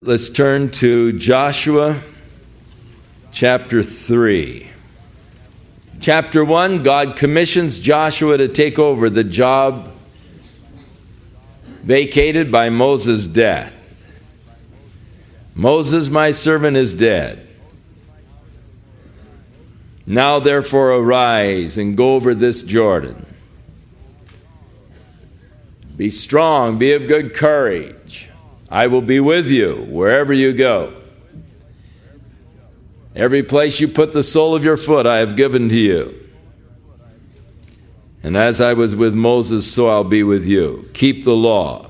Let's turn to Joshua chapter 3. Chapter 1, God commissions Joshua to take over the job vacated by Moses' death. Moses, my servant, is dead. Now therefore arise and go over this Jordan. Be strong, be of good courage. I will be with you wherever you go. Every place you put the sole of your foot I have given to you. And as I was with Moses, so I'll be with you. Keep the law.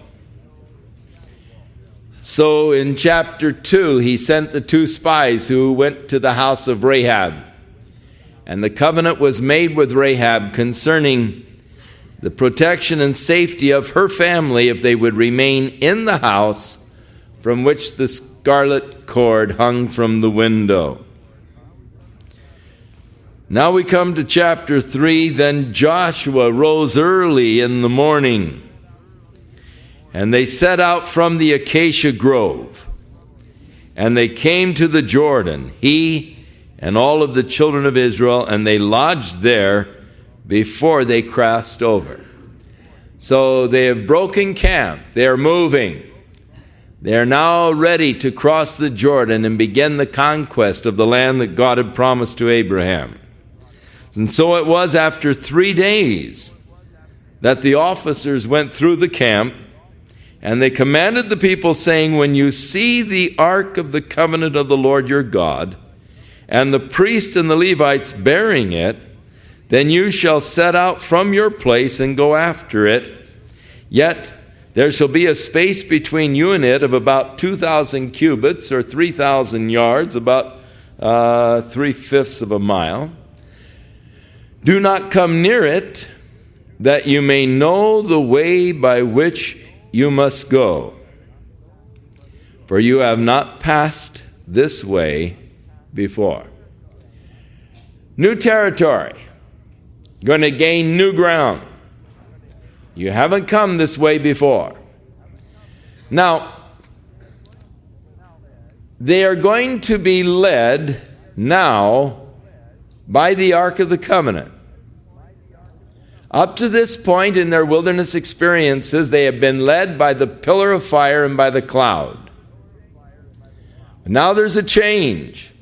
So in chapter 2, he sent the 2 spies who went to the house of Rahab. And the covenant was made with Rahab concerning the protection and safety of her family if they would remain in the house from which the scarlet cord hung from the window. Now we come to chapter 3. Then Joshua rose early in the morning, and they set out from the acacia grove, and they came to the Jordan, he and all of the children of Israel, and they lodged there before they crossed over. So they have broken camp. They are moving. They are now ready to cross the Jordan and begin the conquest of the land that God had promised to Abraham. And so it was after 3 days that the officers went through the camp, and they commanded the people, saying, when you see the ark of the covenant of the Lord your God, and the priests and the Levites bearing it, then you shall set out from your place and go after it. Yet there shall be a space between you and it of about 2,000 cubits, or 3,000 yards, about 3/5 of a mile. Do not come near it, that you may know the way by which you must go. For you have not passed this way before. New territory. Going to gain new ground. You haven't come this way before. Now, they are going to be led now by the Ark of the Covenant. Up to this point in their wilderness experiences, they have been led by the pillar of fire and by the cloud. Now there's a change.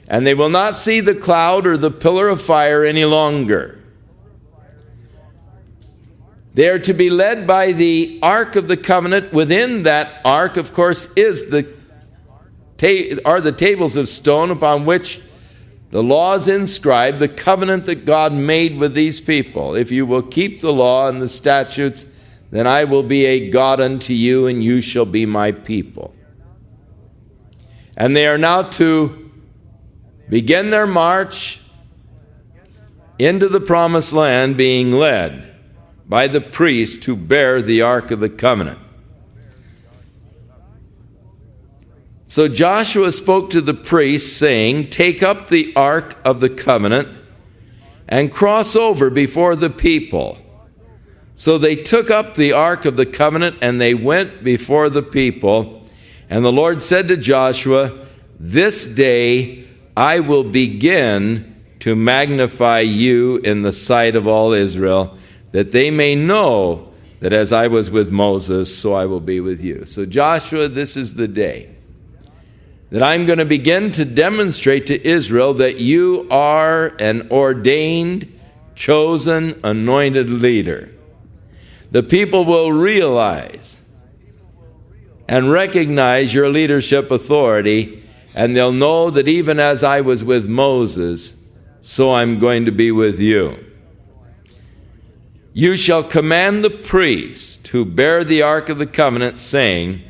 And they will not see the cloud or the pillar of fire any longer. They are to be led by the Ark of the Covenant. Within that ark, of course, are the tables of stone upon which the law is inscribed, the covenant that God made with these people. If you will keep the law and the statutes, then I will be a God unto you, and you shall be my people. And they are now to begin their march into the promised land, being led by the priest who bear the Ark of the Covenant. So Joshua spoke to the priests, saying, take up the Ark of the Covenant and cross over before the people. So they took up the Ark of the Covenant, and they went before the people. And the Lord said to Joshua, this day I will begin to magnify you in the sight of all Israel, that they may know that as I was with Moses, so I will be with you. So Joshua, this is the day that I'm going to begin to demonstrate to Israel that you are an ordained, chosen, anointed leader. The people will realize and recognize your leadership authority, and they'll know that even as I was with Moses, so I'm going to be with you. You shall command the priest who bear the Ark of the Covenant, saying,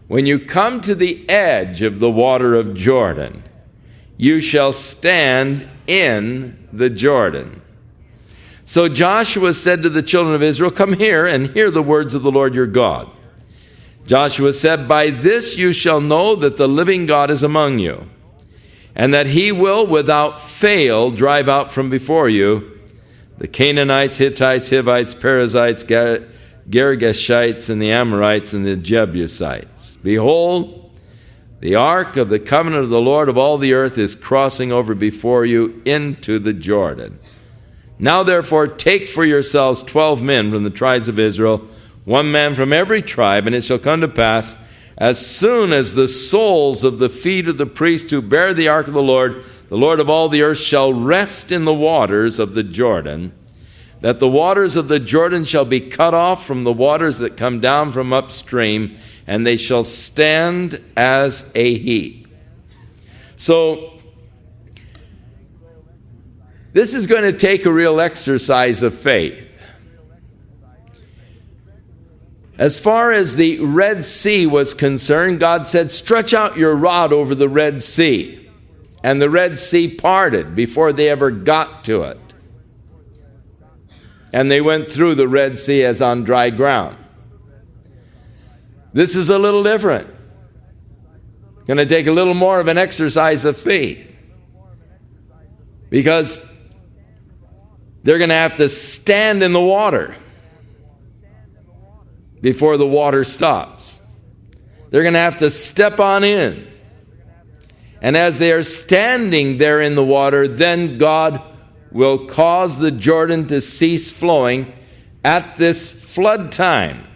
when you come to the edge of the water of Jordan, you shall stand in the Jordan. So Joshua said to the children of Israel, come here and hear the words of the Lord your God. Joshua said, by this you shall know that the living God is among you, and that he will without fail drive out from before you the Canaanites, Hittites, Hivites, Perizzites, Girgashites and the Amorites and the Jebusites. Behold, the ark of the covenant of the Lord of all the earth is crossing over before you into the Jordan. Now therefore take for yourselves 12 men from the tribes of Israel, one man from every tribe, and it shall come to pass, as soon as the soles of the feet of the priests who bear the ark of the Lord of all the earth, shall rest in the waters of the Jordan, that the waters of the Jordan shall be cut off from the waters that come down from upstream, and they shall stand as a heap. So, this is going to take a real exercise of faith. As far as the Red Sea was concerned, God said, stretch out your rod over the Red Sea. And the Red Sea parted before they ever got to it. And they went through the Red Sea as on dry ground. This is a little different. Going to take a little more of an exercise of faith. Because they're going to have to stand in the water before the water stops. They're going to have to step on in. And as they are standing there in the water, then God will cause the Jordan to cease flowing at this flood time.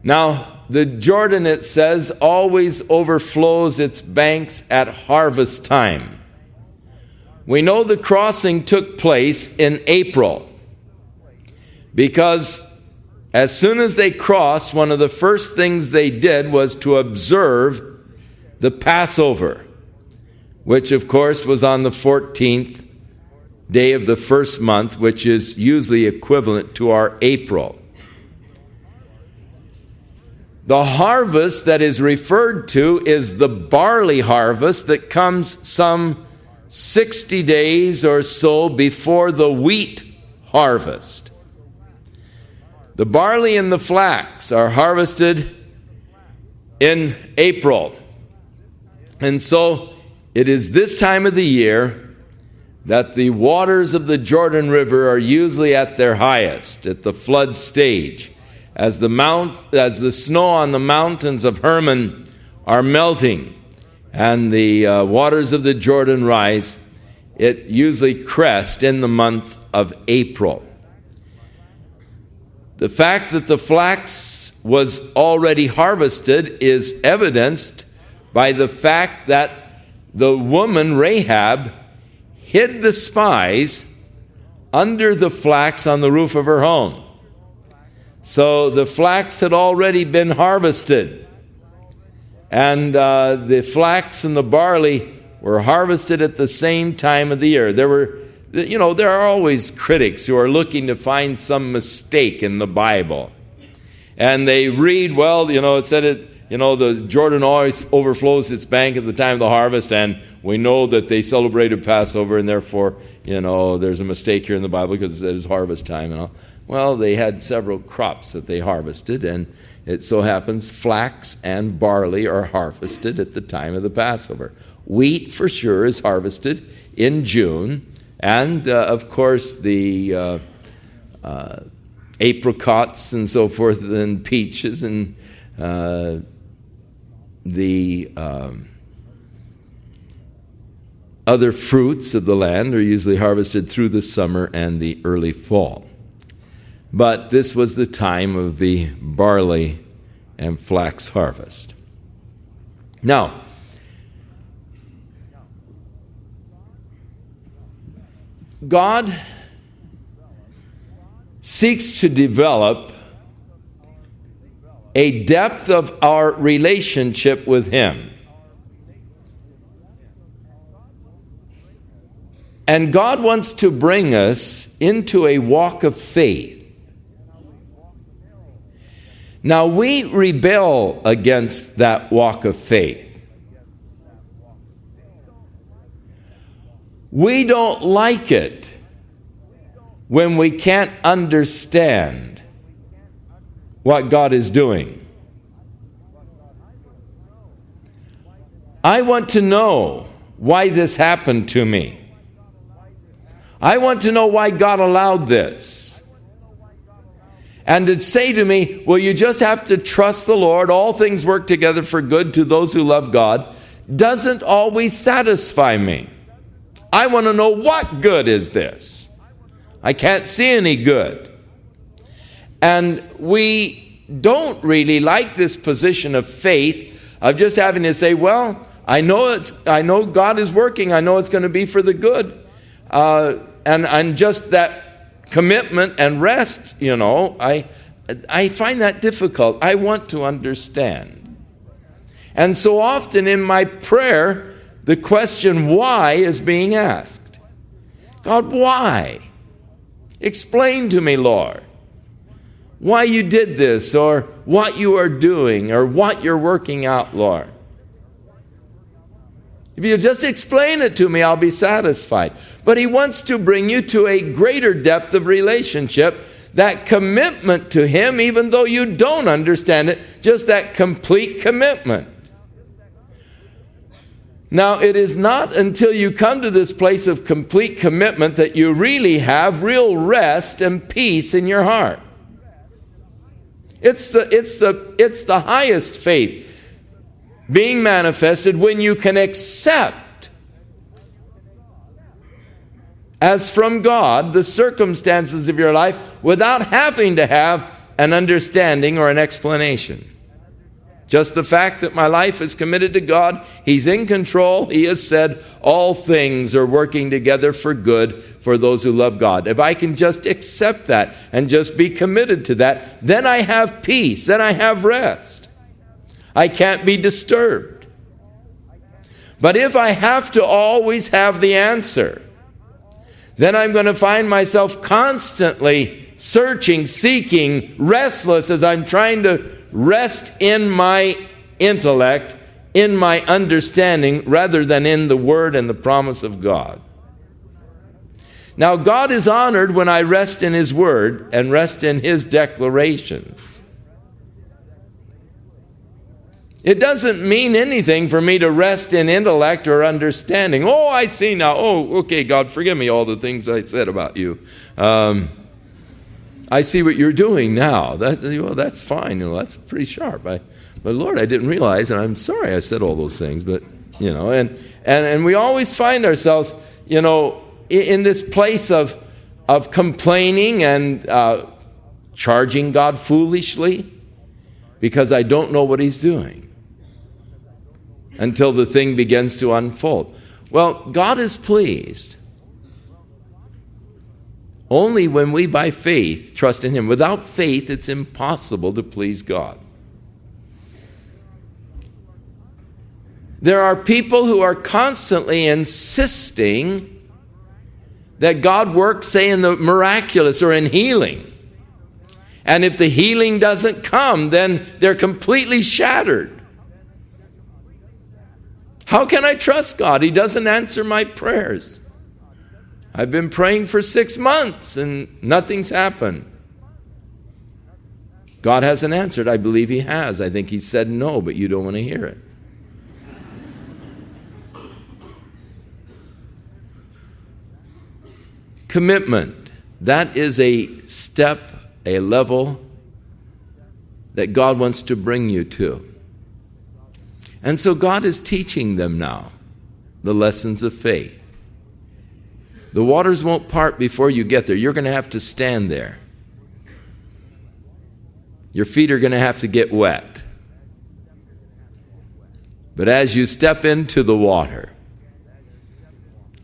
Now, the Jordan, it says, always overflows its banks at harvest time. We know the crossing took place in April because as soon as they crossed, one of the first things they did was to observe the Passover, which of course was on the 14th day of the first month, which is usually equivalent to our April. The harvest that is referred to is the barley harvest that comes some 60 days or so before the wheat harvest. The barley and the flax are harvested in April. And so it is this time of the year that the waters of the Jordan River are usually at their highest, at the flood stage, as the snow on the mountains of Hermon are melting and the waters of the Jordan rise. It usually crests in the month of April. The fact that the flax was already harvested is evidenced by the fact that the woman Rahab hid the spies under the flax on the roof of her home. So the flax had already been harvested. And the flax and the barley were harvested at the same time of the year. There are always critics who are looking to find some mistake in the Bible. And they read, it said the Jordan always overflows its bank at the time of the harvest, and we know that they celebrated Passover, and therefore, there's a mistake here in the Bible because it was harvest time and all. Well, they had several crops that they harvested, and it so happens flax and barley are harvested at the time of the Passover. Wheat, for sure, is harvested in June, and, of course, the apricots and so forth, and peaches, and the other fruits of the land are usually harvested through the summer and the early fall. But this was the time of the barley and flax harvest. Now, God seeks to develop a depth of our relationship with Him. And God wants to bring us into a walk of faith. Now, we rebel against that walk of faith. We don't like it when we can't understand what God is doing. I want to know why this happened to me. I want to know why God allowed this. And to say to me, well, you just have to trust the Lord, all things work together for good to those who love God, doesn't always satisfy me. I want to know, what good is this? I can't see any good. And we don't really like this position of faith of just having to say, well, I know God is working. I know it's going to be for the good. And just that commitment and rest, I find that difficult. I want to understand. And so often in my prayer, the question why is being asked. God, why? Explain to me, Lord, why you did this, or what you are doing, or what you're working out, Lord. If you just explain it to me, I'll be satisfied. But he wants to bring you to a greater depth of relationship, that commitment to him, even though you don't understand it, just that complete commitment. Now, it is not until you come to this place of complete commitment that you really have real rest and peace in your heart. It's the highest faith being manifested when you can accept as from God the circumstances of your life without having to have an understanding or an explanation. Just the fact that my life is committed to God, he's in control. He has said all things are working together for good for those who love God. If I can just accept that and just be committed to that, then I have peace, then I have rest. I can't be disturbed. But if I have to always have the answer, then I'm going to find myself constantly searching, seeking, restless as I'm trying to rest in my intellect, in my understanding, rather than in the Word and the promise of God. Now, God is honored when I rest in His Word and rest in His declarations. It doesn't mean anything for me to rest in intellect or understanding. Oh, I see now. Oh, okay, God, forgive me all the things I said about you. I see what you're doing now. That's fine. That's pretty sharp. But Lord, I didn't realize, and I'm sorry I said all those things. But and we always find ourselves, in this place of complaining and charging God foolishly because I don't know what He's doing until the thing begins to unfold. Well, God is pleased only when we, by faith, trust in Him. Without faith, it's impossible to please God. There are people who are constantly insisting that God works, say, in the miraculous or in healing. And if the healing doesn't come, then they're completely shattered. How can I trust God? He doesn't answer my prayers. I've been praying for 6 months and nothing's happened. God hasn't answered. I believe He has. I think He said no, but you don't want to hear it. Commitment. That is a step, a level that God wants to bring you to. And so God is teaching them now the lessons of faith. The waters won't part before you get there. You're going to have to stand there. Your feet are going to have to get wet. But as you step into the water,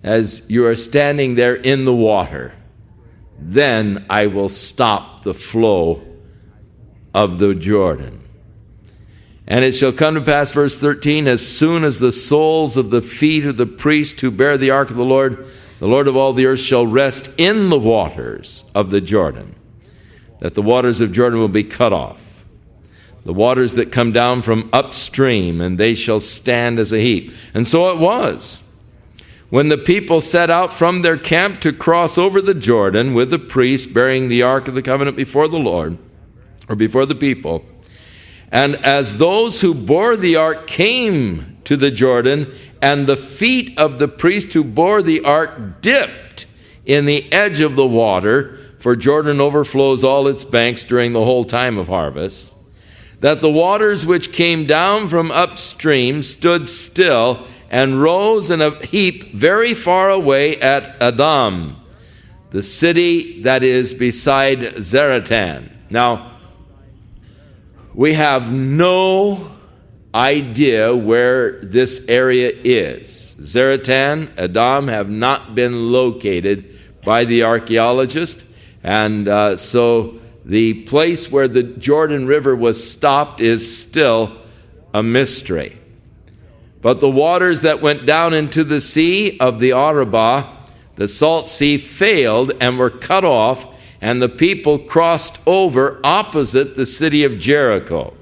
as you are standing there in the water, then I will stop the flow of the Jordan. And it shall come to pass, verse 13, as soon as the soles of the feet of the priest who bear the ark of the Lord of all the earth shall rest in the waters of the Jordan, that the waters of Jordan will be cut off, the waters that come down from upstream, and they shall stand as a heap. And so it was. When the people set out from their camp to cross over the Jordan with the priest bearing the ark of the covenant before the Lord, or before the people, and as those who bore the ark came to the Jordan, and the feet of the priest who bore the ark dipped in the edge of the water, for Jordan overflows all its banks during the whole time of harvest, that the waters which came down from upstream stood still and rose in a heap very far away at Adam, the city that is beside Zaretan. Now, we have no idea where this area is. Zaretan, Adam have not been located by the archaeologist, and so the place where the Jordan River was stopped is still a mystery. But the waters that went down into the sea of the Arabah, the salt sea, failed and were cut off, and the people crossed over opposite the city of Jericho.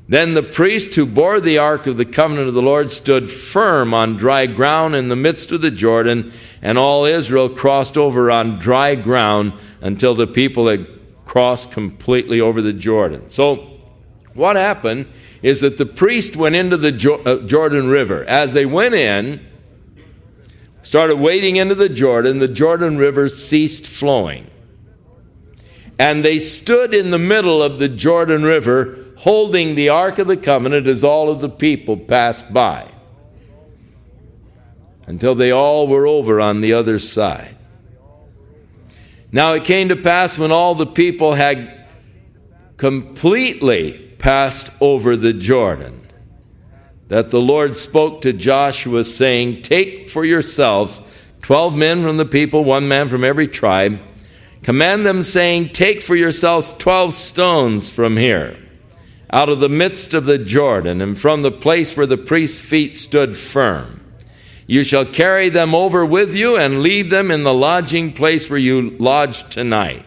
Then the priest who bore the ark of the covenant of the Lord stood firm on dry ground in the midst of the Jordan, and all Israel crossed over on dry ground until the people had crossed completely over the Jordan. So what happened is that the priest went into the Jordan River. As they went in, started wading into the Jordan River ceased flowing. And they stood in the middle of the Jordan River holding the Ark of the Covenant as all of the people passed by, until they all were over on the other side. Now it came to pass when all the people had completely passed over the Jordan, that the Lord spoke to Joshua, saying, "Take for yourselves 12 men from the people, 1 man from every tribe. Command them, saying, Take for yourselves 12 stones from here, out of the midst of the Jordan, and from the place where the priest's feet stood firm. You shall carry them over with you and leave them in the lodging place where you lodged tonight."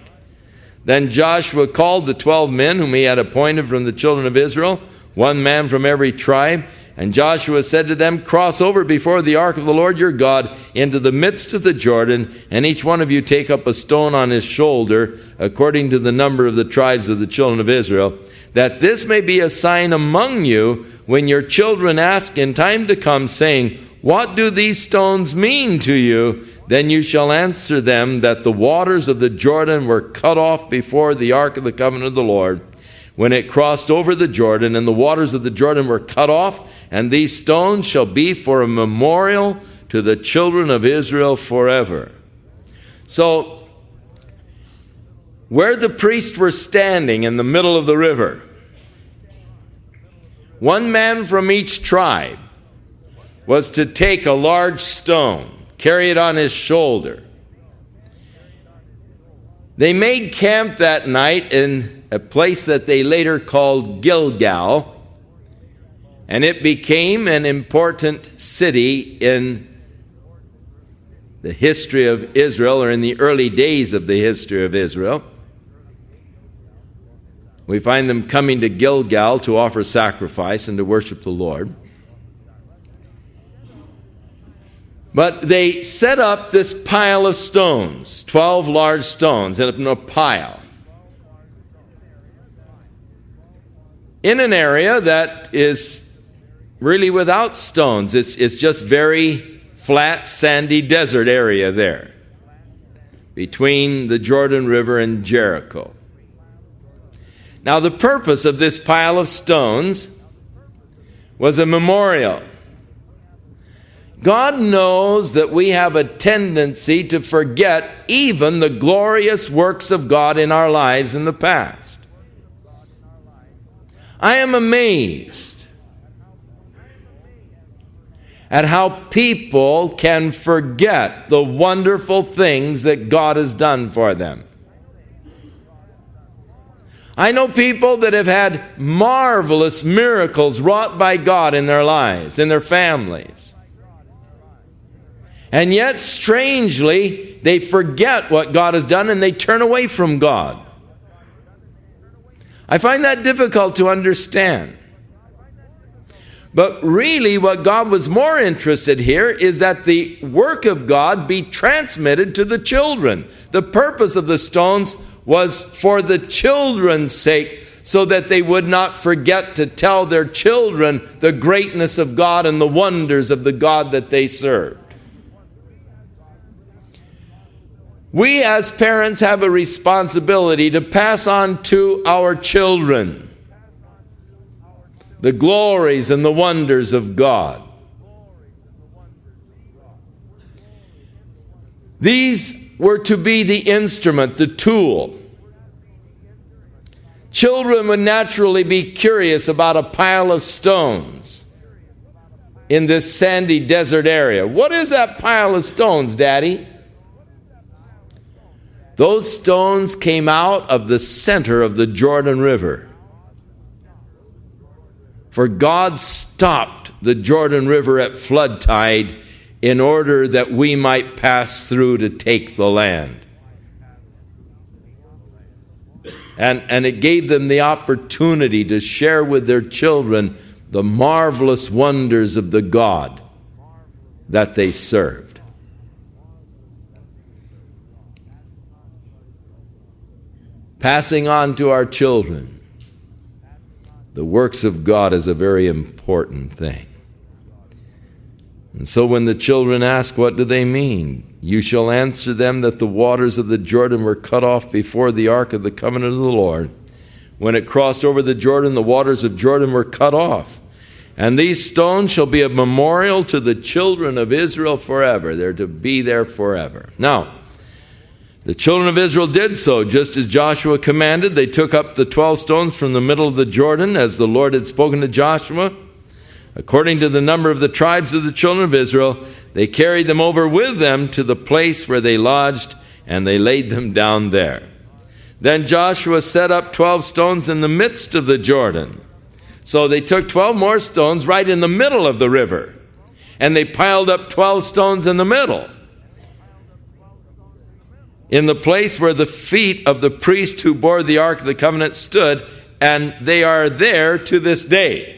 Then Joshua called the 12 men whom he had appointed from the children of Israel, 1 man from every tribe. And Joshua said to them, "Cross over before the ark of the Lord your God into the midst of the Jordan, and each one of you take up a stone on his shoulder, according to the number of the tribes of the children of Israel, that this may be a sign among you when your children ask in time to come, saying, What do these stones mean to you? Then you shall answer them that the waters of the Jordan were cut off before the ark of the covenant of the Lord, when it crossed over the Jordan, and the waters of the Jordan were cut off, and these stones shall be for a memorial to the children of Israel forever." So, where the priests were standing in the middle of the river, 1 man from each tribe was to take a large stone, carry it on his shoulder. They made camp that night in a place that they later called Gilgal, and it became an important city in the history of Israel, or in the early days of the history of Israel. We find them coming to Gilgal to offer sacrifice and to worship the Lord. But they set up this pile of stones, 12 large stones in a pile, in an area that is really without stones. It's just very flat, sandy desert area there between the Jordan River and Jericho. Now, the purpose of this pile of stones was a memorial. God knows that we have a tendency to forget even the glorious works of God in our lives in the past. I am amazed at how people can forget the wonderful things that God has done for them. I know people that have had marvelous miracles wrought by God in their lives, in their families. And yet, strangely, they forget what God has done and they turn away from God. I find that difficult to understand. But really, what God was more interested here is that the work of God be transmitted to the children. The purpose of the stones was for the children's sake, so that they would not forget to tell their children the greatness of God and the wonders of the God that they served. We as parents have a responsibility to pass on to our children the glories and the wonders of God. These were to be the instrument, the tool. Children would naturally be curious about a pile of stones in this sandy desert area. What is that pile of stones, Daddy? Those stones came out of the center of the Jordan River. For God stopped the Jordan River at flood tide in order that we might pass through to take the land. And it gave them the opportunity to share with their children the marvelous wonders of the God that they served. Passing on to our children the works of God is a very important thing. And so when the children ask, what do they mean? You shall answer them that the waters of the Jordan were cut off before the ark of the covenant of the Lord. When it crossed over the Jordan, the waters of Jordan were cut off. And these stones shall be a memorial to the children of Israel forever. They're to be there forever. Now, the children of Israel did so, just as Joshua commanded. They took up the 12 stones from the middle of the Jordan, as the Lord had spoken to Joshua. According to the number of the tribes of the children of Israel, they carried them over with them to the place where they lodged, and they laid them down there. Then Joshua set up 12 stones in the midst of the Jordan. So they took 12 more stones right in the middle of the river, and they piled up 12 stones in the middle, in the place where the feet of the priest who bore the Ark of the Covenant stood, and they are there to this day.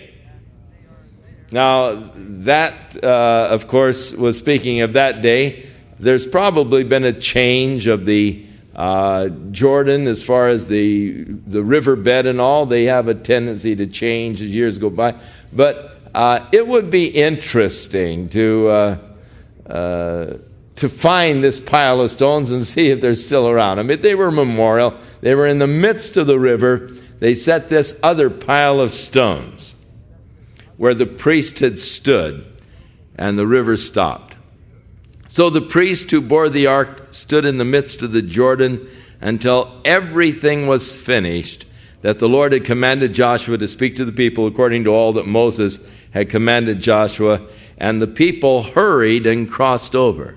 Now, that, of course, was speaking of that day. There's probably been a change of the Jordan as far as the riverbed and all. They have a tendency to change as years go by. But it would be interesting to find this pile of stones and see if they're still around. I mean, they were memorial. They were in the midst of the river. They set this other pile of stones where the priest had stood, and the river stopped. So the priest who bore the ark stood in the midst of the Jordan until everything was finished, that the Lord had commanded Joshua to speak to the people according to all that Moses had commanded Joshua, and the people hurried and crossed over.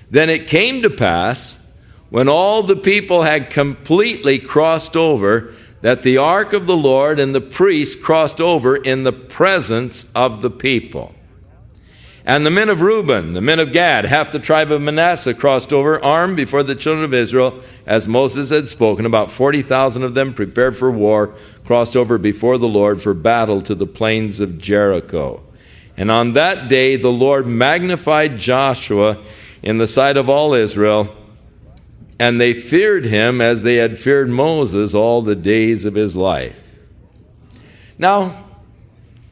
Then it came to pass, when all the people had completely crossed over, that the ark of the Lord and the priest crossed over in the presence of the people. And the men of Reuben, the men of Gad, half the tribe of Manasseh crossed over, armed before the children of Israel, as Moses had spoken. About 40,000 of them, prepared for war, crossed over before the Lord for battle to the plains of Jericho. And on that day the Lord magnified Joshua in the sight of all Israel, and they feared him as they had feared Moses all the days of his life. Now,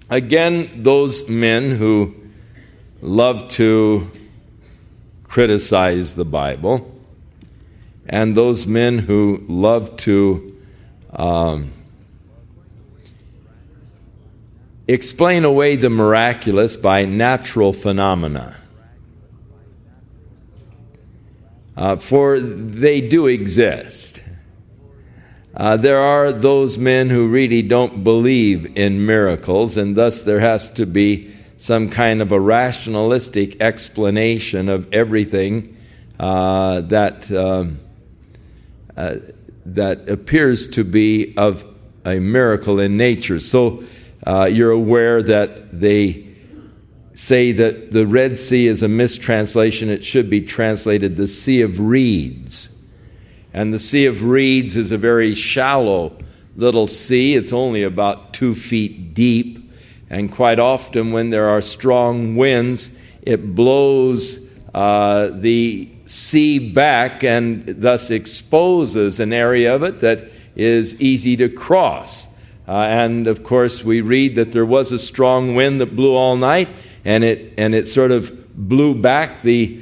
again, those men who love to criticize the Bible, and those men who love to explain away the miraculous by natural phenomena. For they do exist. There are those men who really don't believe in miracles, and thus there has to be some kind of a rationalistic explanation of everything that appears to be of a miracle in nature. So you're aware that they say that the Red Sea is a mistranslation. It should be translated the Sea of Reeds. And the Sea of Reeds is a very shallow little sea. It's only about 2 feet deep. And quite often when there are strong winds, it blows the sea back and thus exposes an area of it that is easy to cross. And of course we read that there was a strong wind that blew all night, and it sort of blew back the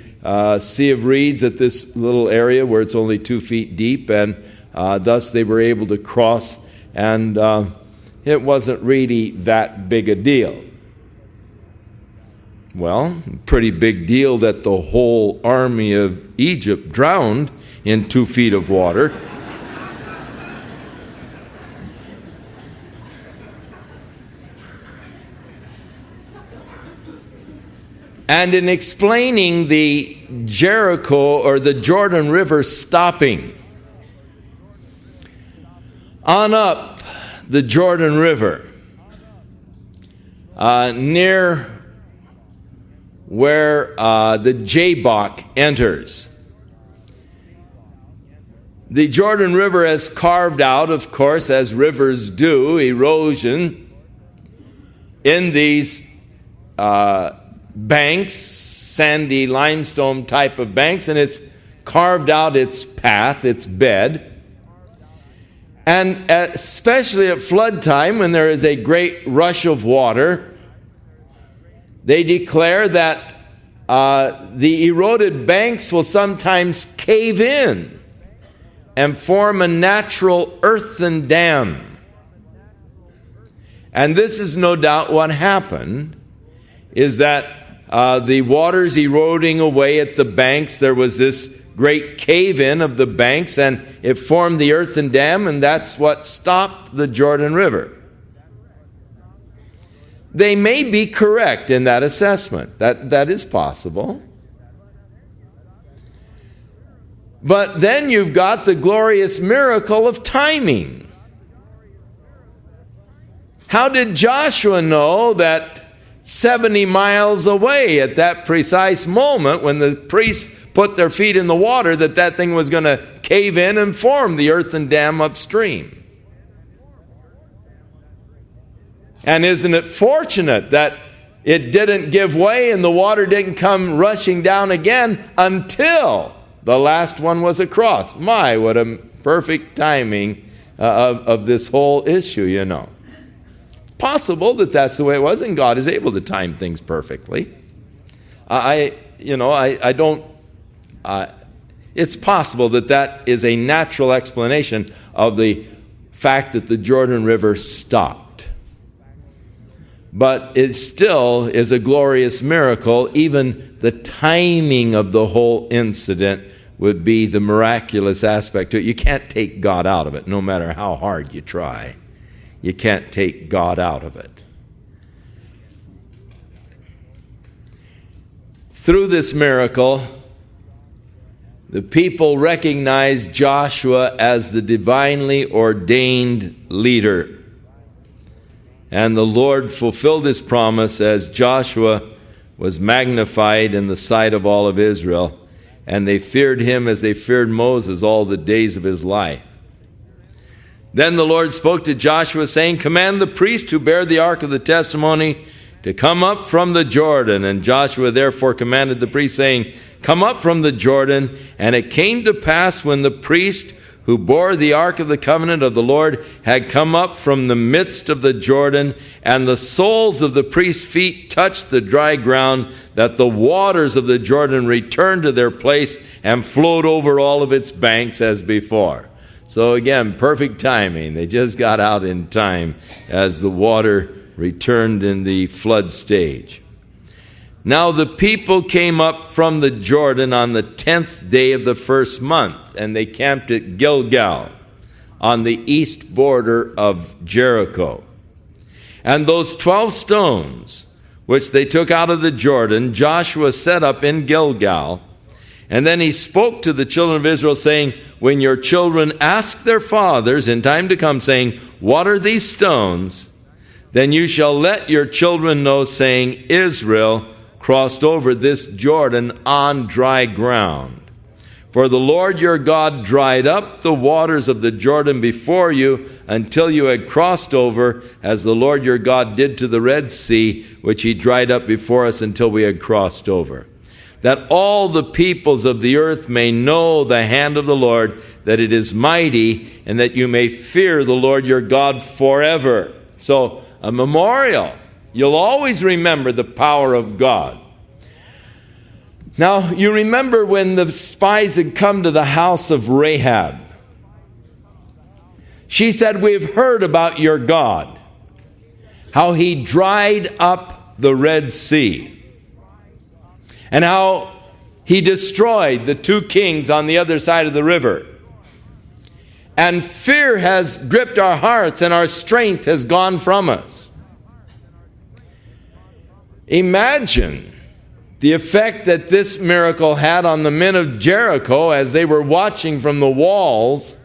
Sea of Reeds at this little area where it's only 2 feet deep, and thus they were able to cross, and it wasn't really that big a deal. Well, pretty big deal that the whole army of Egypt drowned in 2 feet of water. And in explaining the Jericho or the Jordan River stopping, on up the Jordan River, near where the Jabbok enters. The Jordan River has carved out, of course, as rivers do, erosion in these banks, sandy limestone type of banks, and it's carved out its path, its bed. And especially at flood time, when there is a great rush of water, they declare that the eroded banks will sometimes cave in and form a natural earthen dam. And this is no doubt what happened, is that the waters eroding away at the banks, there was this great cave-in of the banks, and it formed the earthen dam, and that's what stopped the Jordan River. They may be correct in that assessment. That is possible. But then you've got the glorious miracle of timing. How did Joshua know that 70 miles away at that precise moment when the priests put their feet in the water that thing was going to cave in and form the earthen dam upstream? And isn't it fortunate that it didn't give way and the water didn't come rushing down again until the last one was across? My, what a perfect timing of this whole issue, you know. Possible that that's the way it was, and God is able to time things perfectly. It's possible that is a natural explanation of the fact that the Jordan River stopped. But it still is a glorious miracle. Even the timing of the whole incident would be the miraculous aspect to it. You can't take God out of it, no matter how hard you try. You can't take God out of it. Through this miracle, the people recognized Joshua as the divinely ordained leader. And the Lord fulfilled his promise as Joshua was magnified in the sight of all of Israel, and they feared him as they feared Moses all the days of his life. Then the Lord spoke to Joshua, saying, "Command the priests who bear the ark of the testimony to come up from the Jordan." And Joshua therefore commanded the priests, saying, "Come up from the Jordan." And it came to pass, when the priest who bore the ark of the covenant of the Lord had come up from the midst of the Jordan, and the soles of the priest's feet touched the dry ground, that the waters of the Jordan returned to their place and flowed over all of its banks as before. So again, perfect timing. They just got out in time as the water returned in the flood stage. Now the people came up from the Jordan on the 10th day of the first month, and they camped at Gilgal on the east border of Jericho. And those 12 stones which they took out of the Jordan, Joshua set up in Gilgal. And then he spoke to the children of Israel, saying, "When your children ask their fathers in time to come, saying, 'What are these stones?' then you shall let your children know, saying, 'Israel crossed over this Jordan on dry ground.' For the Lord your God dried up the waters of the Jordan before you until you had crossed over, as the Lord your God did to the Red Sea, which he dried up before us until we had crossed over. That all the peoples of the earth may know the hand of the Lord, that it is mighty, and that you may fear the Lord your God forever." So, a memorial. You'll always remember the power of God. Now, you remember when the spies had come to the house of Rahab. She said, "We've heard about your God, how he dried up the Red Sea, and how he destroyed the two kings on the other side of the river. And fear has gripped our hearts, and our strength has gone from us." Imagine the effect that this miracle had on the men of Jericho as they were watching from the walls.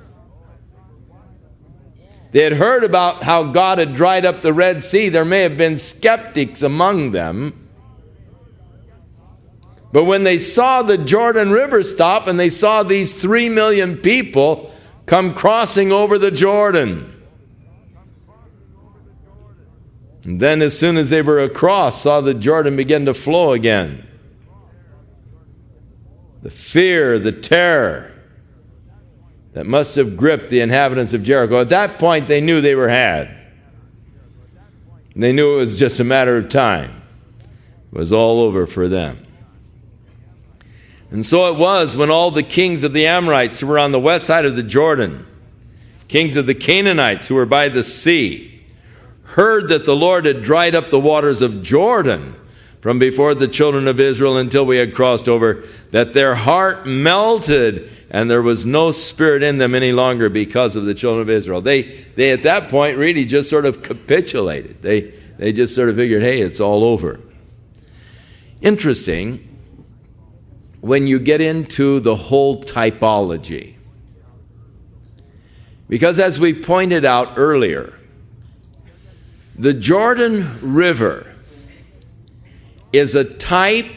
They had heard about how God had dried up the Red Sea. There may have been skeptics among them. But when they saw the Jordan River stop and they saw these 3 million people come crossing over the Jordan, and then as soon as they were across, saw the Jordan begin to flow again. The fear, the terror that must have gripped the inhabitants of Jericho. At that point, they knew they were had. They knew it was just a matter of time. It was all over for them. And so it was when all the kings of the Amorites who were on the west side of the Jordan, kings of the Canaanites who were by the sea, heard that the Lord had dried up the waters of Jordan from before the children of Israel until we had crossed over, that their heart melted and there was no spirit in them any longer because of the children of Israel. They at that point really just sort of capitulated. They just sort of figured, hey, it's all over. Interesting when you get into the whole typology. Because as we pointed out earlier, the Jordan River is a type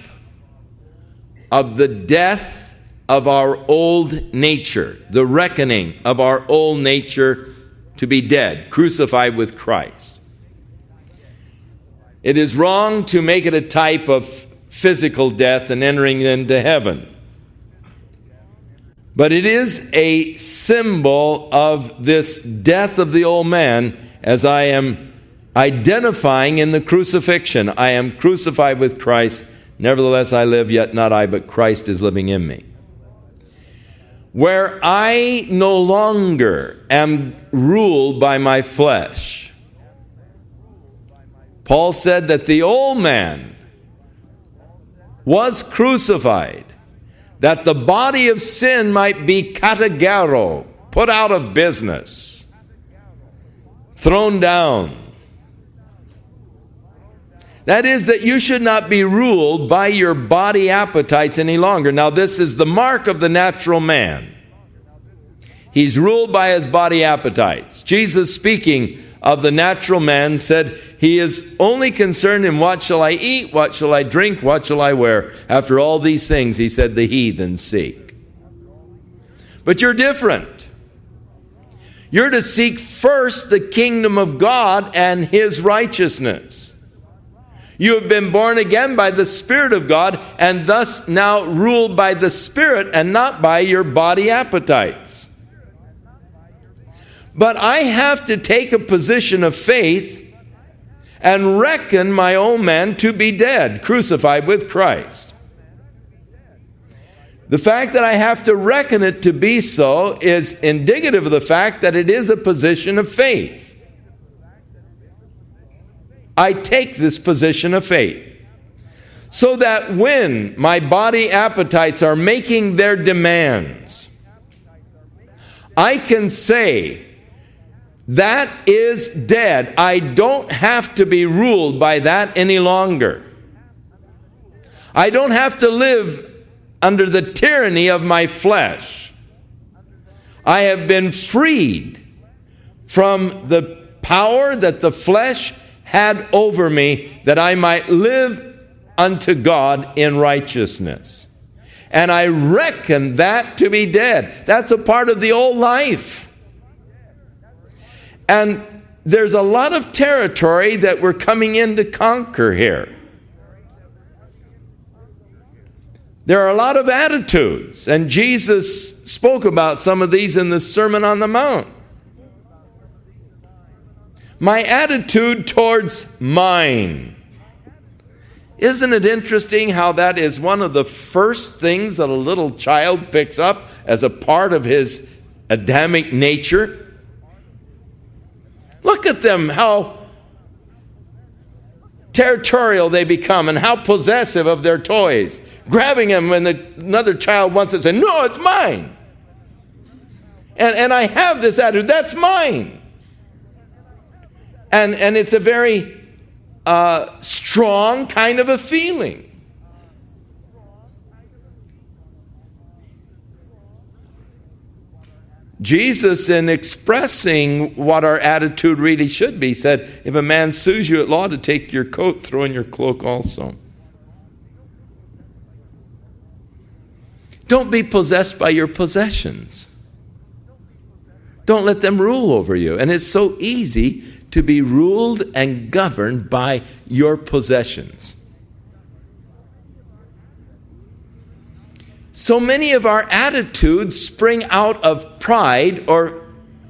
of the death of our old nature, the reckoning of our old nature to be dead, crucified with Christ. It is wrong to make it a type of physical death and entering into heaven. But it is a symbol of this death of the old man, as I am identifying in the crucifixion. I am crucified with Christ. Nevertheless, I live, yet not I, but Christ is living in me. Where I no longer am ruled by my flesh. Paul said that the old man was crucified, that the body of sin might be kategero, put out of business, thrown down. That is, that you should not be ruled by your body appetites any longer. Now, this is the mark of the natural man. He's ruled by his body appetites. Jesus, speaking of the natural man, said he is only concerned in what shall I eat, what shall I drink, what shall I wear. After all these things, he said, the heathen seek. But you're different. You're to seek first the kingdom of God and his righteousness. You have been born again by the Spirit of God, and thus now ruled by the Spirit and not by your body appetites. But I have to take a position of faith and reckon my old man to be dead, crucified with Christ. The fact that I have to reckon it to be so is indicative of the fact that it is a position of faith. I take this position of faith so that when my body appetites are making their demands, I can say, that is dead. I don't have to be ruled by that any longer. I don't have to live under the tyranny of my flesh. I have been freed from the power that the flesh had over me, that I might live unto God in righteousness. And I reckon that to be dead. That's a part of the old life. And there's a lot of territory that we're coming in to conquer here. There are a lot of attitudes, and Jesus spoke about some of these in the Sermon on the Mount. My attitude towards mine Isn't it interesting how that is one of the first things that a little child picks up as a part of his Adamic nature? Look at them, how territorial they become and how possessive of their toys. Grabbing them when another child wants it, saying, no, it's mine. And I have this attitude, that's mine. And it's a very strong kind of a feeling. Jesus, in expressing what our attitude really should be, said, if a man sues you at law to take your coat, throw in your cloak also. Don't be possessed by your possessions. Don't let them rule over you. And it's so easy to be ruled and governed by your possessions. So many of our attitudes spring out of pride or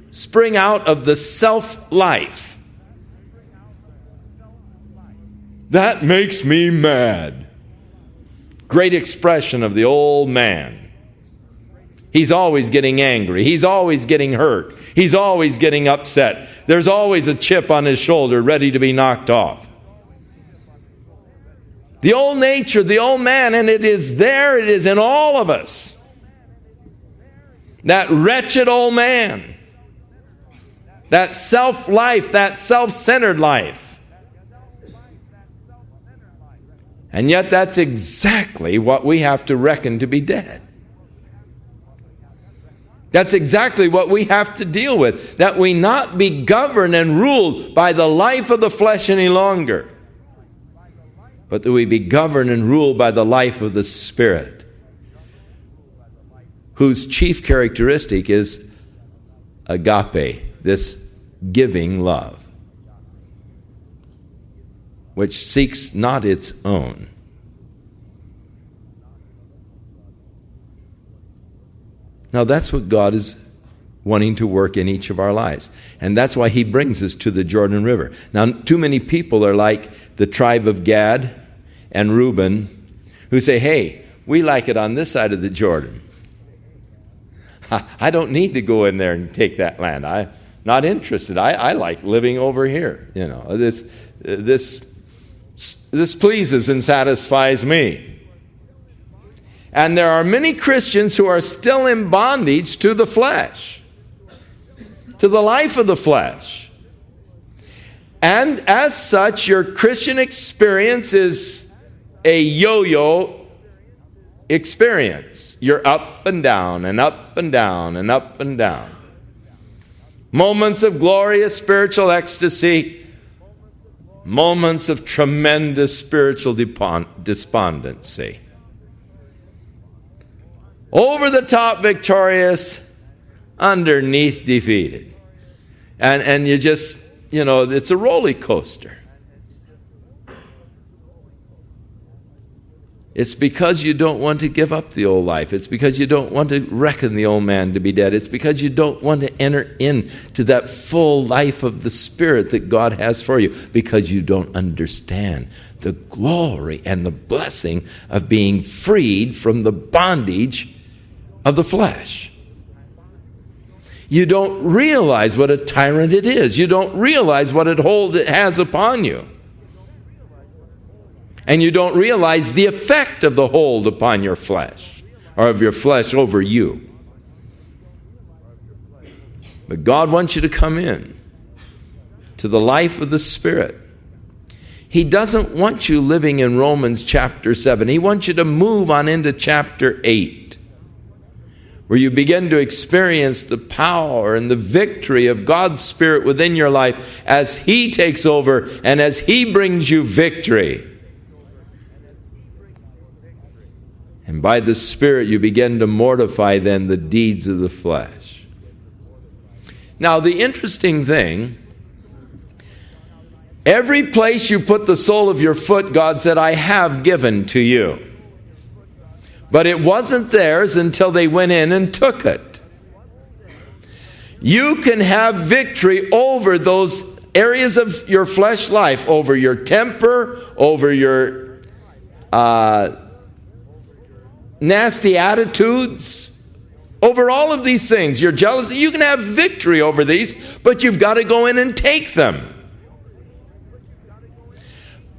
spring out of the self-life. That makes me mad. Great expression of the old man. He's always getting angry. He's always getting hurt. He's always getting upset. There's always a chip on his shoulder ready to be knocked off. The old nature, the old man, and it is there, it is in all of us. That wretched old man. That self-life, that self-centered life. And yet that's exactly what we have to reckon to be dead. That's exactly what we have to deal with. That we not be governed and ruled by the life of the flesh any longer, but that we be governed and ruled by the life of the Spirit, whose chief characteristic is agape, this giving love, which seeks not its own. Now that's what God is wanting to work in each of our lives. And that's why he brings us to the Jordan River. Now, too many people are like the tribe of Gad and Reuben, who say, hey, we like it on this side of the Jordan. I don't need to go in there and take that land. I'm not interested. I like living over here. You know, this pleases and satisfies me. And there are many Christians who are still in bondage to the flesh, to the life of the flesh. And as such, your Christian experience is a yo-yo experience. You're up and down and up and down and up and down. Moments of glorious spiritual ecstasy, moments of tremendous spiritual despondency. Over the top victorious, underneath defeated. And you just, it's a roller coaster. It's because you don't want to give up the old life. It's because you don't want to reckon the old man to be dead. It's because you don't want to enter into that full life of the Spirit that God has for you, because you don't understand the glory and the blessing of being freed from the bondage of the flesh. You don't realize what a tyrant it is. You don't realize what it has upon you. And you don't realize the effect of the hold upon your flesh, or of your flesh over you. But God wants you to come in to the life of the Spirit. He doesn't want you living in Romans chapter 7. He wants you to move on into chapter 8. Where you begin to experience the power and the victory of God's Spirit within your life as He takes over and as He brings you victory. And by the Spirit you begin to mortify then the deeds of the flesh. Now the interesting thing, every place you put the sole of your foot, God said, I have given to you. But it wasn't theirs until they went in and took it. You can have victory over those areas of your flesh life, over your temper, over your nasty attitudes, over all of these things, your jealousy. You can have victory over these, but you've got to go in and take them.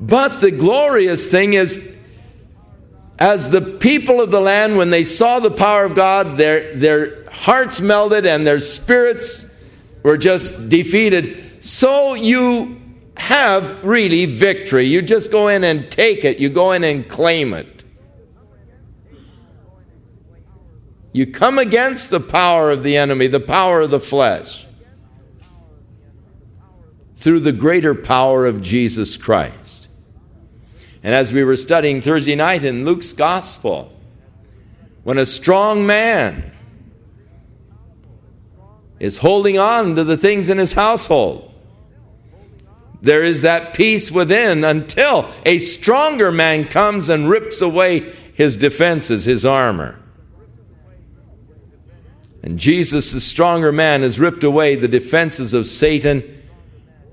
But the glorious thing is, as the people of the land, when they saw the power of God, their hearts melted and their spirits were just defeated. So you have really victory. You just go in and take it. You go in and claim it. You come against the power of the enemy, the power of the flesh, through the greater power of Jesus Christ. And as we were studying Thursday night in Luke's Gospel, when a strong man is holding on to the things in his household, there is that peace within until a stronger man comes and rips away his defenses, his armor. And Jesus, the stronger man, has ripped away the defenses of Satan,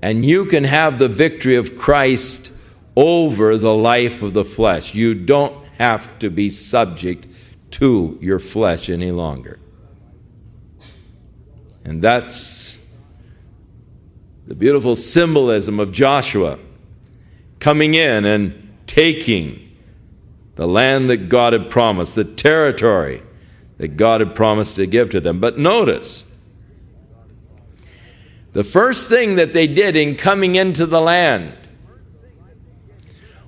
and you can have the victory of Christ over the life of the flesh. You don't have to be subject to your flesh any longer. And that's the beautiful symbolism of Joshua coming in and taking the land that God had promised, the territory that God had promised to give to them. But notice, the first thing that they did in coming into the land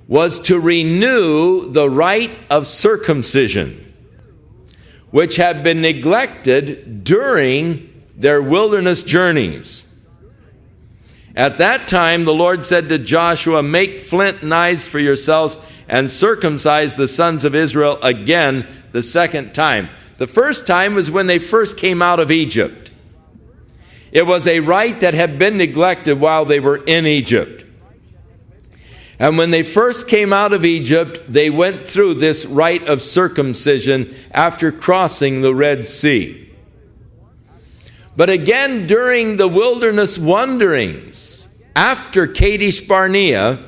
was to renew the rite of circumcision, which had been neglected during their wilderness journeys. At that time, the Lord said to Joshua, "Make flint knives for yourselves and circumcise the sons of Israel again the second time." The first time was when they first came out of Egypt. It was a rite that had been neglected while they were in Egypt. And when they first came out of Egypt, they went through this rite of circumcision after crossing the Red Sea. But again, during the wilderness wanderings, after Kadesh Barnea,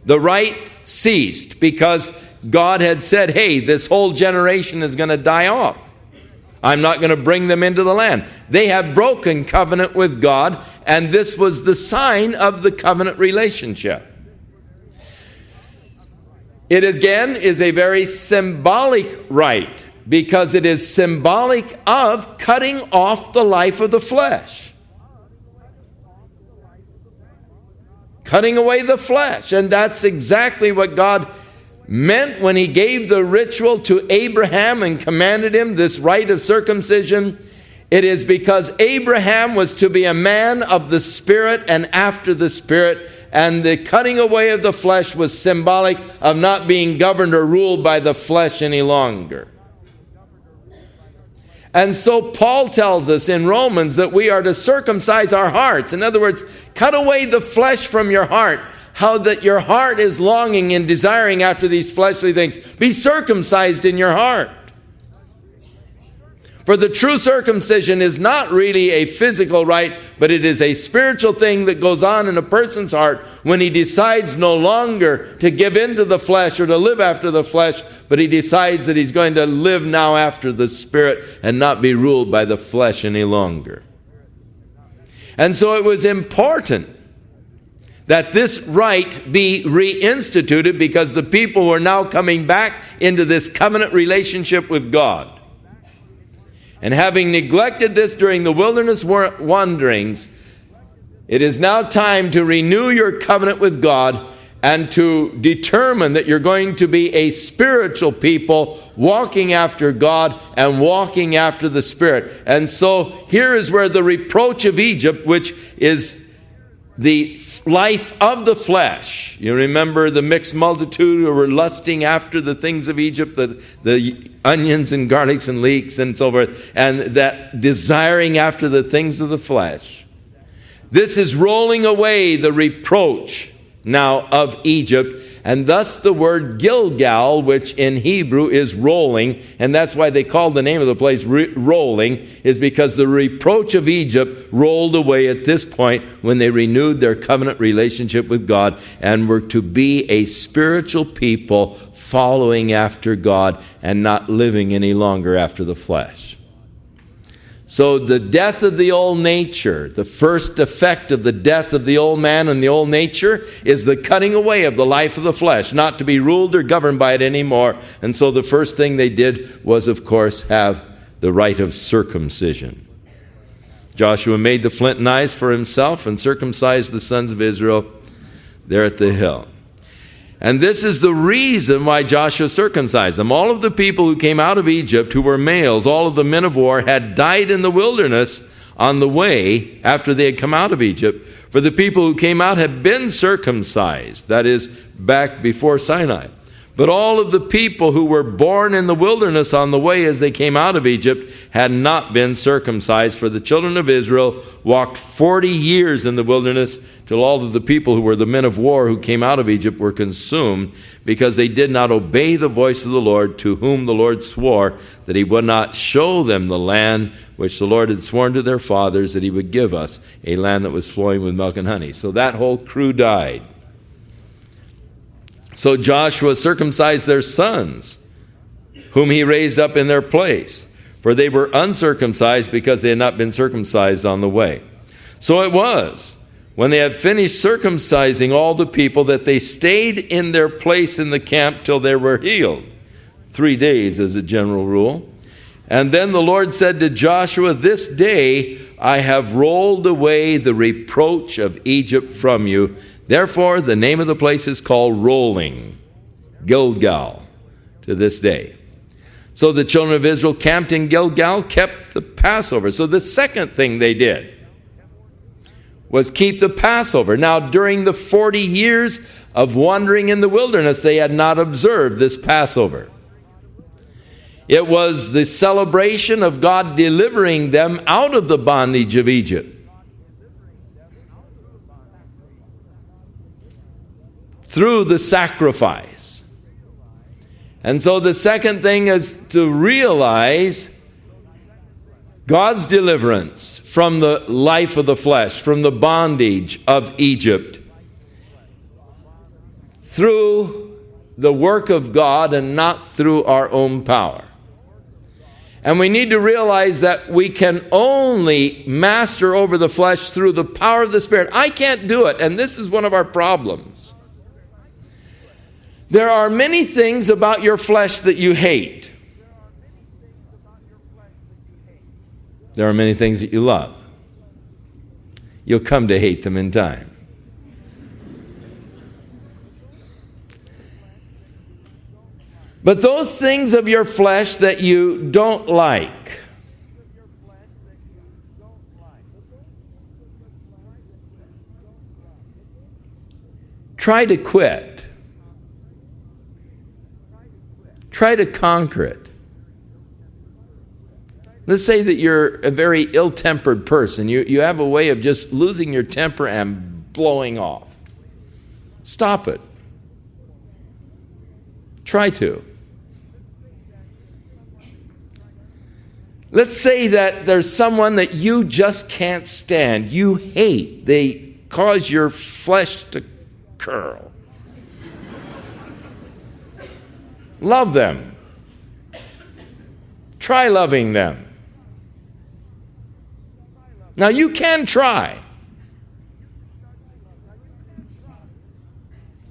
the rite ceased because God had said, hey, this whole generation is going to die off. I'm not going to bring them into the land. They have broken covenant with God, and this was the sign of the covenant relationship. It again is a very symbolic rite, because it is symbolic of cutting off the life of the flesh. Cutting away the flesh. And that's exactly what God meant when he gave the ritual to Abraham and commanded him this rite of circumcision. It is because Abraham was to be a man of the Spirit and after the Spirit, and the cutting away of the flesh was symbolic of not being governed or ruled by the flesh any longer. And so Paul tells us in Romans that we are to circumcise our hearts. In other words, cut away the flesh from your heart. How that your heart is longing and desiring after these fleshly things. Be circumcised in your heart. For the true circumcision is not really a physical rite, but it is a spiritual thing that goes on in a person's heart when he decides no longer to give in to the flesh or to live after the flesh, but he decides that he's going to live now after the Spirit and not be ruled by the flesh any longer. And so it was important that this rite be reinstituted, because the people were now coming back into this covenant relationship with God. And having neglected this during the wilderness wanderings, it is now time to renew your covenant with God and to determine that you're going to be a spiritual people walking after God and walking after the Spirit. And so here is where the reproach of Egypt, which is the life of the flesh. You remember the mixed multitude who were lusting after the things of Egypt, the onions and garlics and leeks and so forth, and that desiring after the things of the flesh. This is rolling away the reproach now of Egypt, And thus the word Gilgal, which in Hebrew is rolling, and that's why they called the name of the place rolling, is because the reproach of Egypt rolled away at this point when they renewed their covenant relationship with God and were to be a spiritual people following after God and not living any longer after the flesh. So the death of the old nature, the first effect of the death of the old man and the old nature is the cutting away of the life of the flesh, not to be ruled or governed by it anymore. And so the first thing they did was, of course, have the rite of circumcision. Joshua made the flint knives for himself and circumcised the sons of Israel there at the hill. And this is the reason why Joshua circumcised them. All of the people who came out of Egypt, who were males, all of the men of war, had died in the wilderness on the way after they had come out of Egypt. For the people who came out had been circumcised, that is, back before Sinai. But all of the people who were born in the wilderness on the way as they came out of Egypt had not been circumcised, for the children of Israel walked 40 years in the wilderness till all of the people who were the men of war who came out of Egypt were consumed, because they did not obey the voice of the Lord, to whom the Lord swore that he would not show them the land which the Lord had sworn to their fathers that he would give us, a land that was flowing with milk and honey. So that whole crew died. So Joshua circumcised their sons, whom he raised up in their place, for they were uncircumcised because they had not been circumcised on the way. So it was, when they had finished circumcising all the people, that they stayed in their place in the camp till they were healed. 3 days as a general rule. And then the Lord said to Joshua, "This day I have rolled away the reproach of Egypt from you." Therefore, the name of the place is called Rolling, Gilgal, to this day. So the children of Israel camped in Gilgal, kept the Passover. So the second thing they did was keep the Passover. Now, during the 40 years of wandering in the wilderness, they had not observed this Passover. It was the celebration of God delivering them out of the bondage of Egypt through the sacrifice. And so the second thing is to realize God's deliverance from the life of the flesh, from the bondage of Egypt, through the work of God and not through our own power. And we need to realize that we can only master over the flesh through the power of the Spirit. I can't do it, and this is one of our problems. There are many things about your flesh that you hate. There are many things that you love. You'll come to hate them in time. But those things of your flesh that you don't like, try to quit. Try to conquer it. Let's say that you're a very ill-tempered person. You have a way of just losing your temper and blowing off. Stop it. Try to. Let's say that there's someone that you just can't stand. You hate. They cause your flesh to curl. Love them. Try loving them. Now you can try.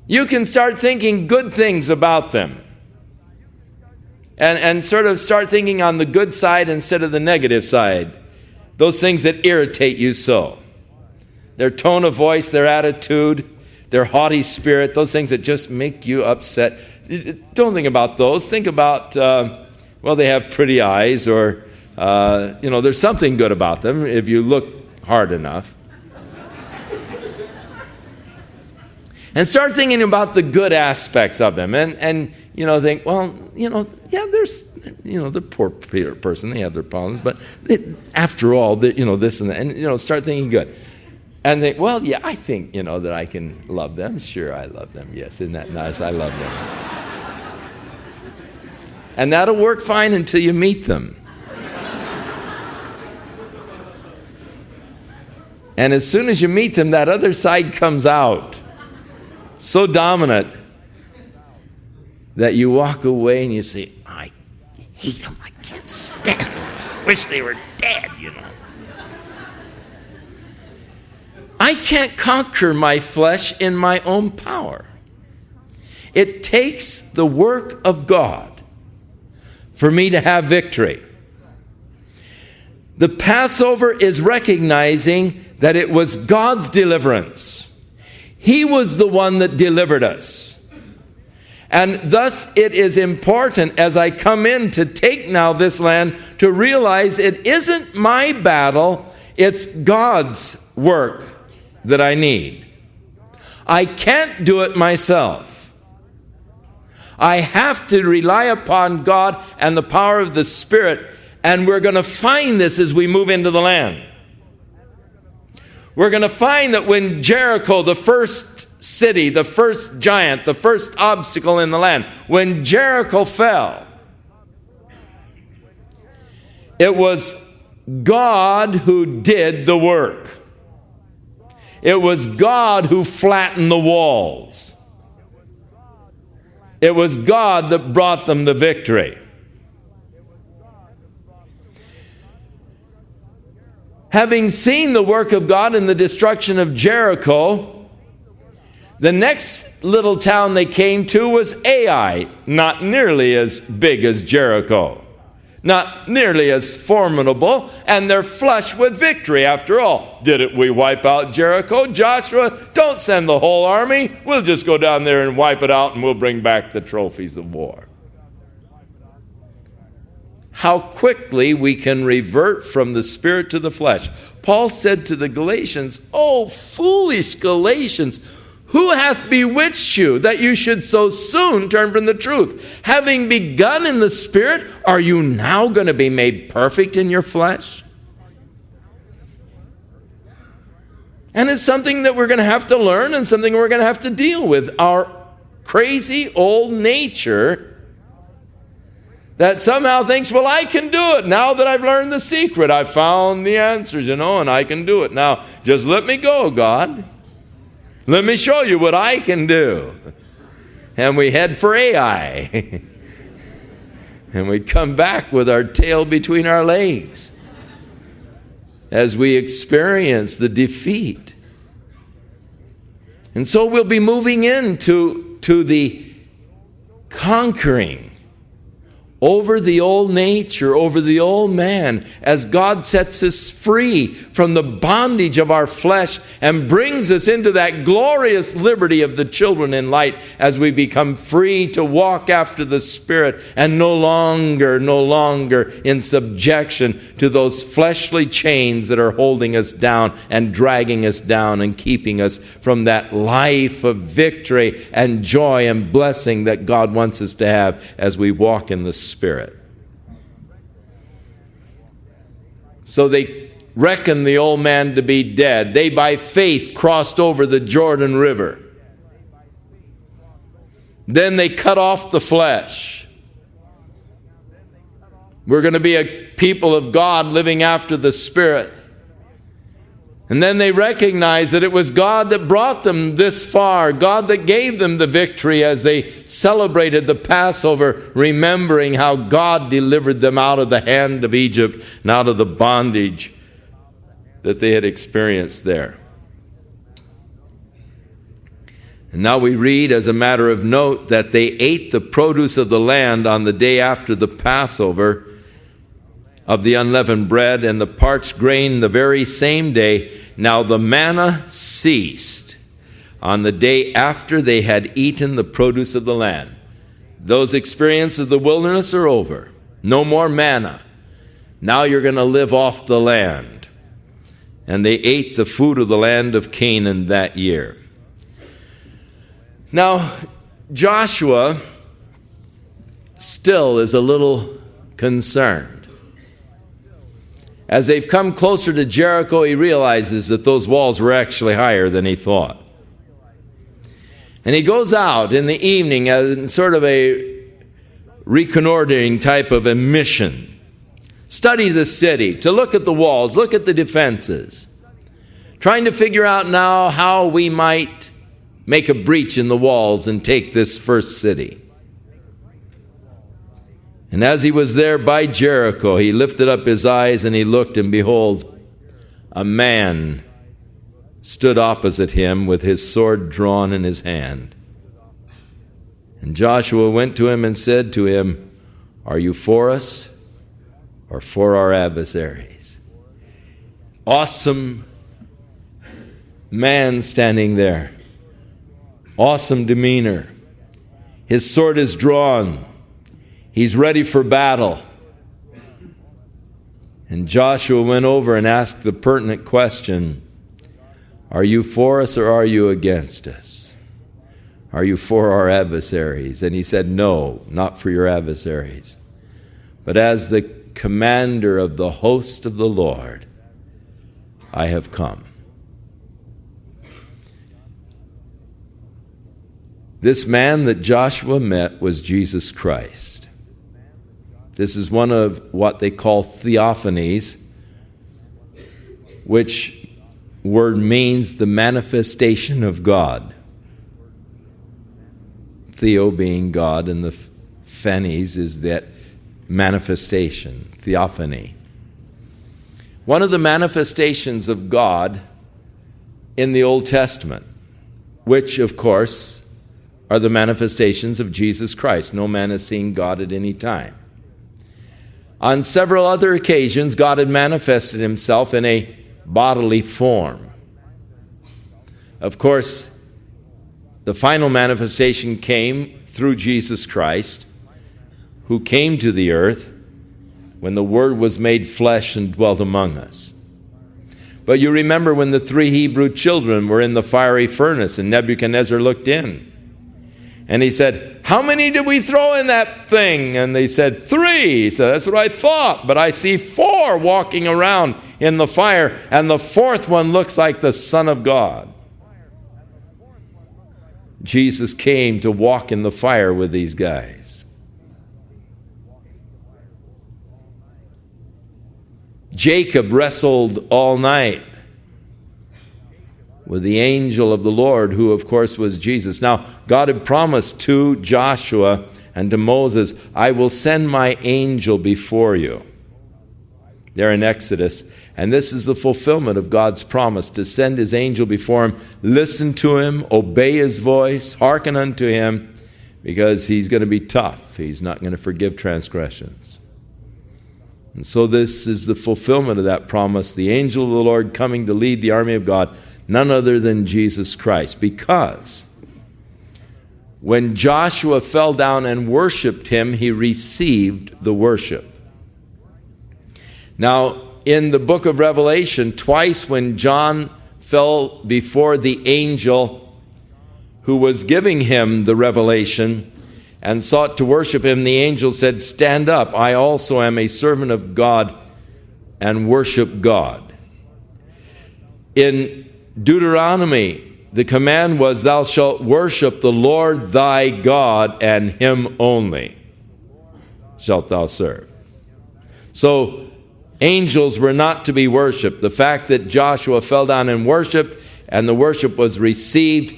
You can start thinking good things about them. And sort of start thinking on the good side instead of the negative side. Those things that irritate you so. Their tone of voice, their attitude, their haughty spirit, those things that just make you upset. Don't think about those. Think about, they have pretty eyes, or, there's something good about them if you look hard enough. And start thinking about the good aspects of them. And think, there's, the poor person, they have their problems. But after all, this and that. And, start thinking good. And they, well, yeah, I think, that I can love them. Sure, I love them. Yes, isn't that nice? I love them. And that'll work fine until you meet them. And as soon as you meet them, that other side comes out. So dominant that you walk away and you say, I hate them. I can't stand them. Wish they were dead, I can't conquer my flesh in my own power. It takes the work of God for me to have victory. The Passover is recognizing that it was God's deliverance. He was the one that delivered us. And thus it is important as I come in to take now this land to realize it isn't my battle, it's God's work that I need. I can't do it myself. I have to rely upon God and the power of the Spirit, and we're going to find this as we move into the land. We're going to find that when Jericho, the first city, the first giant, the first obstacle in the land, when Jericho fell, it was God who did the work. It was God who flattened the walls. It was God that brought them the victory. Having seen the work of God in the destruction of Jericho, the next little town they came to was Ai, not nearly as big as Jericho. Not nearly as formidable, and they're flush with victory after all. Didn't we wipe out Jericho? Joshua, don't send the whole army. We'll just go down there and wipe it out, and we'll bring back the trophies of war. How quickly we can revert from the spirit to the flesh. Paul said to the Galatians, "Oh, foolish Galatians, who hath bewitched you that you should so soon turn from the truth? Having begun in the Spirit, are you now going to be made perfect in your flesh?" And it's something that we're going to have to learn and something we're going to have to deal with. Our crazy old nature that somehow thinks, well, I can do it. Now that I've learned the secret, I've found the answers, and I can do it. Now, just let me go, God. Let me show you what I can do. And we head for Ai. And we come back with our tail between our legs as we experience the defeat. And so we'll be moving into the conquering over the old nature, over the old man, as God sets us free from the bondage of our flesh and brings us into that glorious liberty of the children in light as we become free to walk after the Spirit and no longer in subjection to those fleshly chains that are holding us down and dragging us down and keeping us from that life of victory and joy and blessing that God wants us to have as we walk in the Spirit. So they reckoned the old man to be dead. They by faith crossed over the Jordan River. Then they cut off the flesh. We're going to be a people of God living after the Spirit. And then they recognized that it was God that brought them this far, God that gave them the victory as they celebrated the Passover, remembering how God delivered them out of the hand of Egypt and out of the bondage that they had experienced there. And now we read, as a matter of note, that they ate the produce of the land on the day after the Passover of the unleavened bread and the parched grain the very same day. Now the manna ceased on the day after they had eaten the produce of the land. Those experiences of the wilderness are over. No more manna. Now you're going to live off the land. And they ate the food of the land of Canaan that year. Now, Joshua still is a little concerned. As they've come closer to Jericho, he realizes that those walls were actually higher than he thought. And he goes out in the evening as sort of a reconnoitering type of a mission. Study the city, to look at the walls, look at the defenses. Trying to figure out now how we might make a breach in the walls and take this first city. And as he was there by Jericho, he lifted up his eyes and he looked, and behold, a man stood opposite him with his sword drawn in his hand. And Joshua went to him and said to him, "Are you for us or for our adversaries?" Awesome man standing there. Awesome demeanor. His sword is drawn. He's ready for battle. And Joshua went over and asked the pertinent question, "Are you for us or are you against us? Are you for our adversaries?" And he said, "No, not for your adversaries, but as the commander of the host of the Lord, I have come." This man that Joshua met was Jesus Christ. This is one of what they call theophanies, which word means the manifestation of God. Theo being God, and the phanies is that manifestation, theophany. One of the manifestations of God in the Old Testament, which of course are the manifestations of Jesus Christ. No man has seen God at any time. On several other occasions, God had manifested himself in a bodily form. Of course, the final manifestation came through Jesus Christ, who came to the earth when the Word was made flesh and dwelt among us. But you remember when the 3 Hebrew children were in the fiery furnace and Nebuchadnezzar looked in. And he said, "How many did we throw in that thing?" And they said, 3. He said, "That's what I thought, but I see 4 walking around in the fire, and the 4th one looks like the Son of God." Jesus came to walk in the fire with these guys. Jacob wrestled all night with the angel of the Lord, who of course was Jesus. Now, God had promised to Joshua and to Moses, "I will send my angel before you." There in Exodus. And this is the fulfillment of God's promise, to send his angel before him. Listen to him, obey his voice, hearken unto him, because he's going to be tough. He's not going to forgive transgressions. And so this is the fulfillment of that promise, the angel of the Lord coming to lead the army of God, none other than Jesus Christ. Because when Joshua fell down and worshiped him, he received the worship. Now, in the book of Revelation, twice when John fell before the angel who was giving him the revelation and sought to worship him, the angel said, "Stand up, I also am a servant of God, and worship God." In Deuteronomy, the command was, "Thou shalt worship the Lord thy God, and him only shalt thou serve." So angels were not to be worshiped. The fact that Joshua fell down and worshiped, and the worship was received,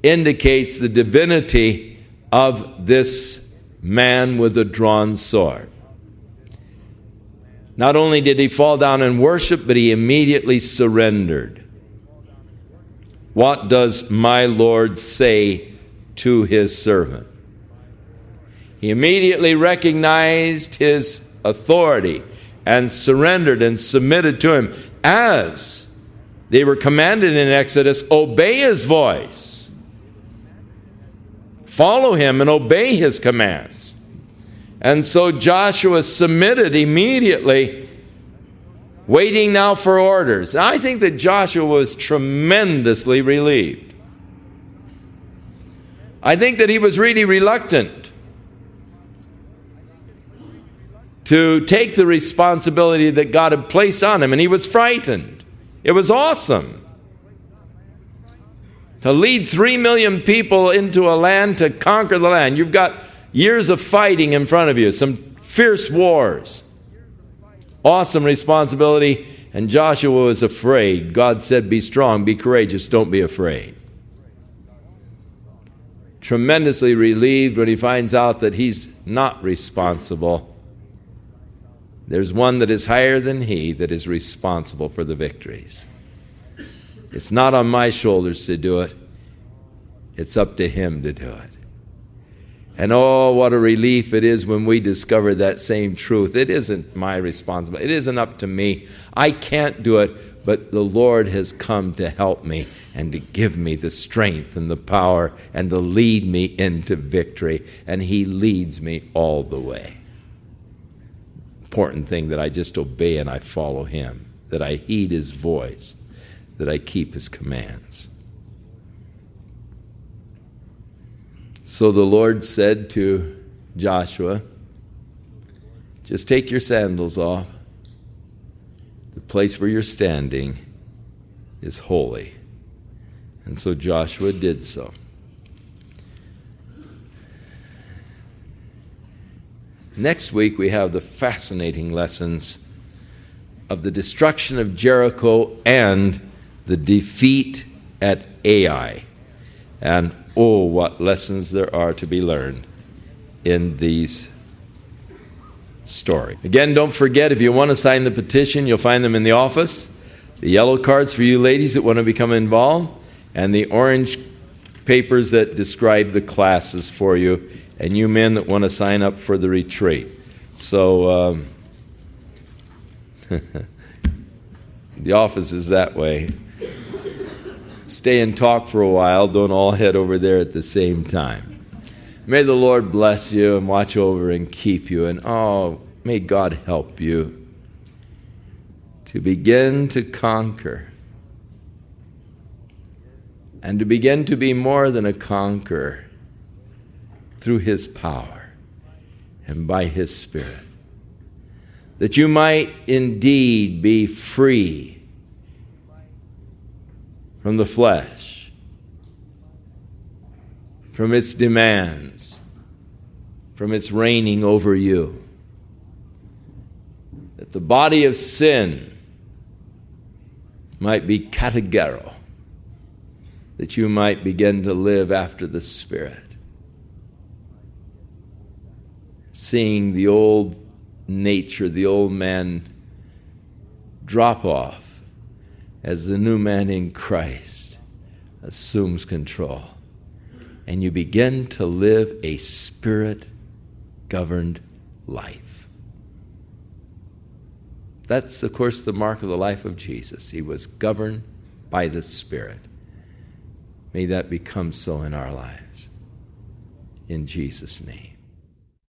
indicates the divinity of this man with a drawn sword. Not only did he fall down and worship, but he immediately surrendered. What does my Lord say to his servant? He immediately recognized his authority and surrendered and submitted to him, as they were commanded in Exodus, obey his voice. Follow him and obey his commands. And so Joshua submitted immediately, waiting now for orders. I think that Joshua was tremendously relieved. I think that he was really reluctant. to take the responsibility that God had placed on him, and he was frightened. It was awesome to lead 3 million people into a land, to conquer the land. You've got years of fighting in front of you, some fierce wars. Awesome responsibility, and Joshua was afraid. God said, be strong, be courageous, don't be afraid. Tremendously relieved when he finds out that he's not responsible. There's one that is higher than he that is responsible for the victories. It's not on my shoulders to do it. It's up to him to do it. And oh, what a relief it is when we discover that same truth. It isn't my responsibility. It isn't up to me. I can't do it, but the Lord has come to help me and to give me the strength and the power and to lead me into victory. And he leads me all the way. Important thing that I just obey and I follow him, that I heed his voice, that I keep his commands. So the Lord said to Joshua, just take your sandals off. The place where you're standing is holy. And so Joshua did so. Next week we have the fascinating lessons of the destruction of Jericho and the defeat at Ai. And oh, what lessons there are to be learned in these stories. Again, don't forget, if you want to sign the petition, you'll find them in the office. The yellow cards for you ladies that want to become involved, and the orange papers that describe the classes for you, and you men that want to sign up for the retreat. So, the office is that way. Stay and talk for a while. Don't all head over there at the same time. May the Lord bless you and watch over and keep you. And may God help you to begin to conquer and to begin to be more than a conqueror through his power and by his Spirit. That you might indeed be free from the flesh, from its demands, from its reigning over you. That the body of sin might be kategero, that you might begin to live after the Spirit, seeing the old nature, the old man drop off as the new man in Christ assumes control. And you begin to live a Spirit-governed life. That's, of course, the mark of the life of Jesus. He was governed by the Spirit. May that become so in our lives. In Jesus' name.